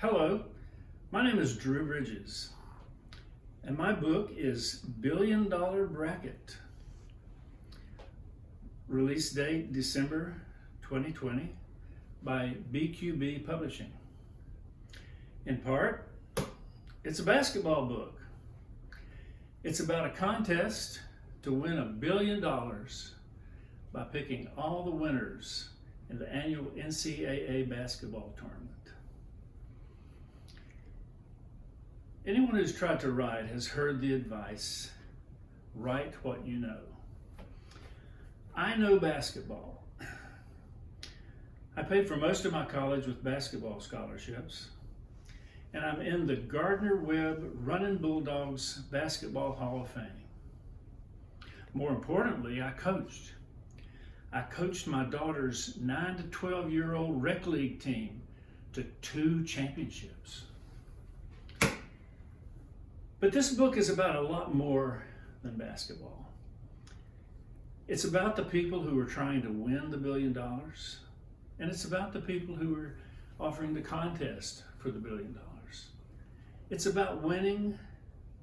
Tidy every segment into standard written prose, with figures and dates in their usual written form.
Hello, my name is Drew Bridges, and my book is Billion Dollar Bracket. Release date December 2020 by BQB Publishing. In part, it's a basketball book. It's about a contest to win $1 billion by picking all the winners in the annual NCAA basketball tournament. Anyone who's tried to write has heard the advice, write what you know. I know basketball. I paid for most of my college with basketball scholarships, and I'm in the Gardner-Webb Running Bulldogs Basketball Hall of Fame. More importantly, I coached. I coached my daughter's 9 to 12-year-old rec league team to 2 championships. But this book is about a lot more than basketball. It's about the people who are trying to win the $1 billion, and it's about the people who are offering the contest for the $1 billion. It's about winning,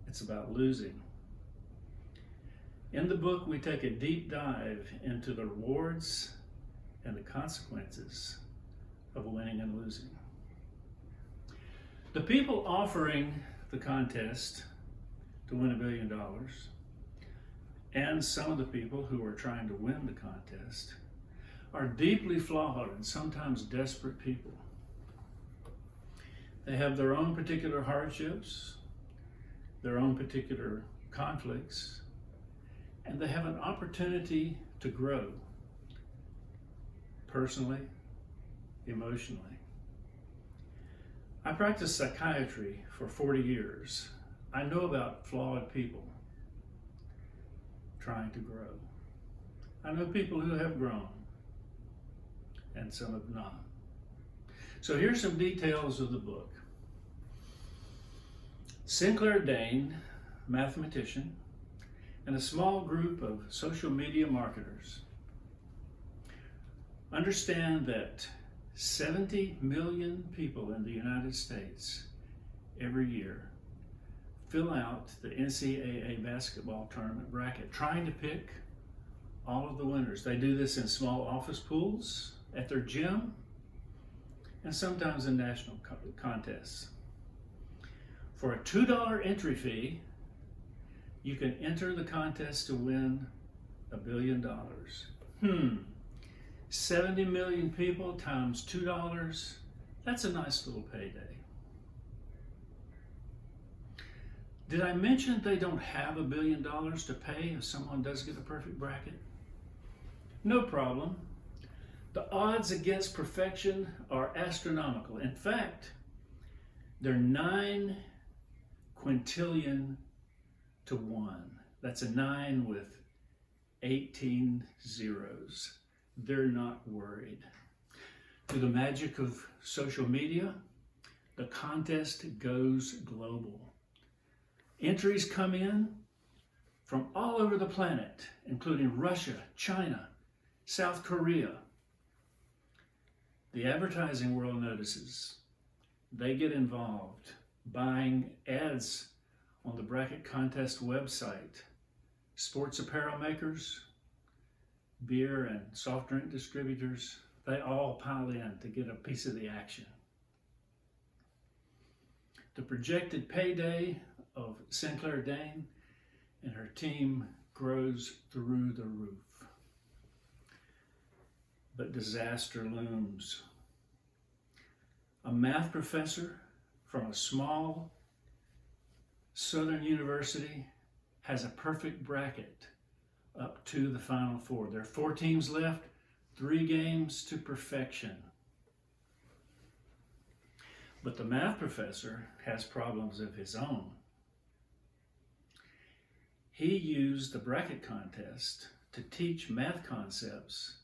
it's about losing. In the book, we take a deep dive into the rewards and the consequences of winning and losing. The people offering the contest to win $1 billion, and some of the people who are trying to win the contest, are deeply flawed and sometimes desperate people. They have their own particular hardships, their own particular conflicts, and they have an opportunity to grow personally, emotionally. I practiced psychiatry for 40 years. I know about flawed people trying to grow. I know people who have grown and some have not. So here's some details of the book. Sinclair Dane, mathematician, and a small group of social media marketers understand that 70 million people in the United States every year fill out the NCAA basketball tournament bracket, trying to pick all of the winners. They do this in small office pools, at their gym, and sometimes in national contests. For a $2 entry fee, you can enter the contest to win $1 billion. 70 million people times $2, that's a nice little payday. Did I mention they don't have $1 billion to pay if someone does get a perfect bracket? No problem. The odds against perfection are astronomical. In fact, they're 9 quintillion to 1. That's a 9 with 18 zeros. They're not worried. Through the magic of social media, the contest goes global. Entries come in from all over the planet, including Russia, China, South Korea. The advertising world notices. They get involved, buying ads on the bracket contest website. Sports apparel makers, beer and soft drink distributors, they all pile in to get a piece of the action. The projected payday of Sinclair Dane and her team grows through the roof. But disaster looms. A math professor from a small southern university has a perfect bracket up to the Final Four. There are 4 teams left, 3 games to perfection. But the math professor has problems of his own. He used the bracket contest to teach math concepts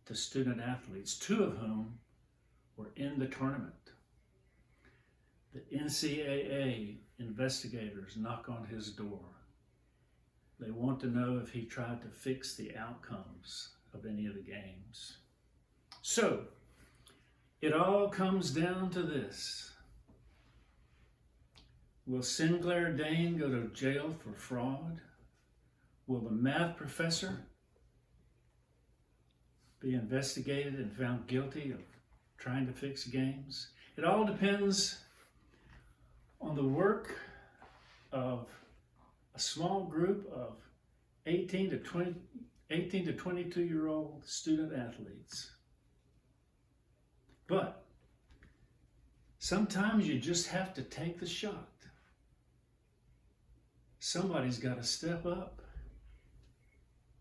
to student athletes, 2 of whom were in the tournament. The NCAA investigators knock on his door. They want to know if he tried to fix the outcomes of any of the games. So, it all comes down to this. Will Sinclair Dane go to jail for fraud? Will the math professor be investigated and found guilty of trying to fix games? It all depends on the work of a small group of 18 to 22-year-old student athletes. But sometimes you just have to take the shot. Somebody's got to step up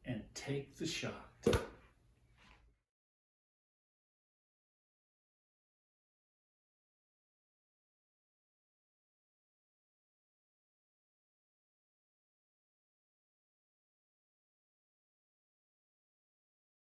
and take the shot.